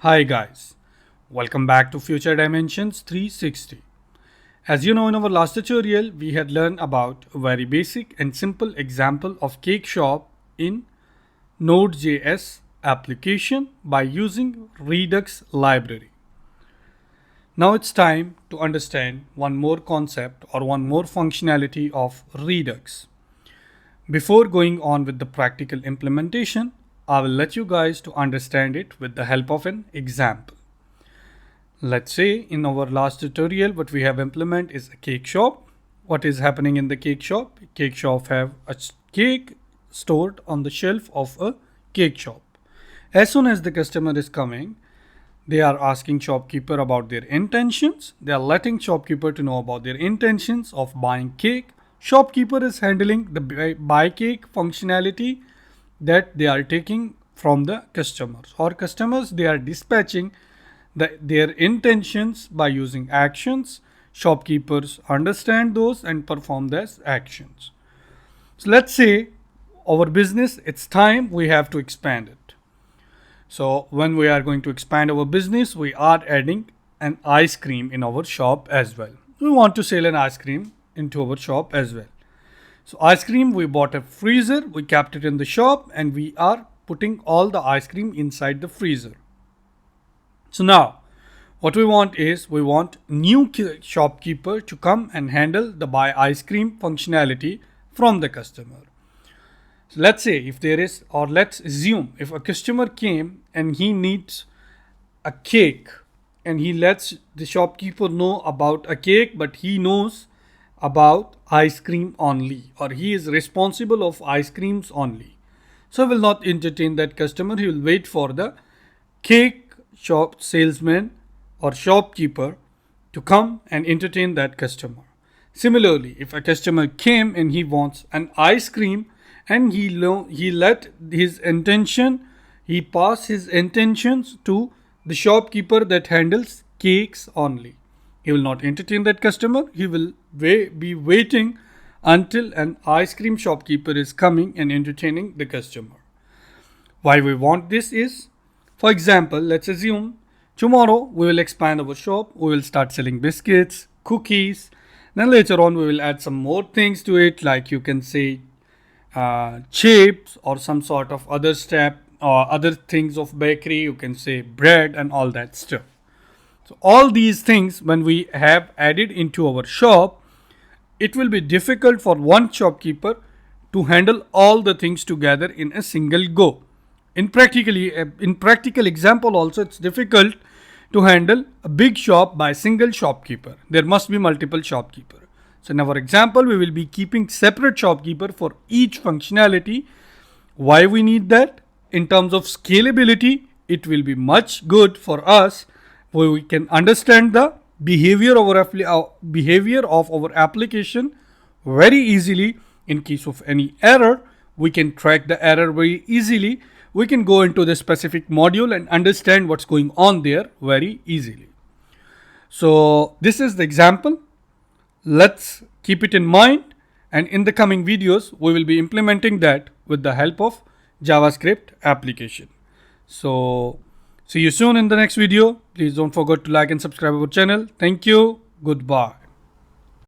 Hi guys, welcome back to Future Dimensions 360. As you know, in our last tutorial we had learned about a very basic and simple example of cake shop in Node.js application by using Redux library. Now it's time to understand one more concept or one more functionality of Redux. Before going on with the practical implementation, I will let you guys to understand it with the help of an example. Let's say in our last tutorial what we have implemented is a cake shop. What is happening in the cake shop? Cake shop have a cake stored on the shelf of a cake shop. As soon as the customer is coming, they are asking shopkeeper about their intentions. They are letting shopkeeper to know about their intentions of buying cake. Shopkeeper is handling the buy cake functionality that they are taking from the customers, or customers they are dispatching their intentions by using actions. Shopkeepers understand those and perform those actions. So let's say our business, it's time we have to expand it. So when we are going to expand our business, we are adding an ice cream in our shop as well. We want to sell an ice cream into our shop as well. So ice cream, we bought a freezer, we kept it in the shop, and we are putting all the ice cream inside the freezer. So now what we want is we want new shopkeeper to come and handle the buy ice cream functionality from the customer. So let's say if there is, or let's assume if a customer came and he needs a cake and he lets the shopkeeper know about a cake, but he knows about ice cream only, or he is responsible of ice creams only. So will not entertain that customer. He will wait for the cake shop salesman or shopkeeper to come and entertain that customer. Similarly, if a customer came and he wants an ice cream and he let his intention, he pass his intentions to the shopkeeper that handles cakes only. He will not entertain that customer. He will be waiting until an ice cream shopkeeper is coming and entertaining the customer. Why we want this is, for example, let's assume tomorrow we will expand our shop. We will start selling biscuits, cookies. Then later on we will add some more things to it, like you can say chips or some sort of other step or other things of bakery. You can say bread and all that stuff. So all these things when we have added into our shop, it will be difficult for one shopkeeper to handle all the things together in a single go. In practical example also, it's difficult to handle a big shop by a single shopkeeper. There must be multiple shopkeeper. So in our example, we will be keeping separate shopkeeper for each functionality. Why we need that? In terms of scalability, it will be much good for us where we can understand the behavior of our application very easily. In case of any error, we can track the error very easily. We can go into the specific module and understand what's going on there very easily. So this is the example. Let's keep it in mind, and in the coming videos we will be implementing that with the help of JavaScript application. So see you soon in the next video. Please don't forget to like and subscribe our channel. Thank you. Goodbye.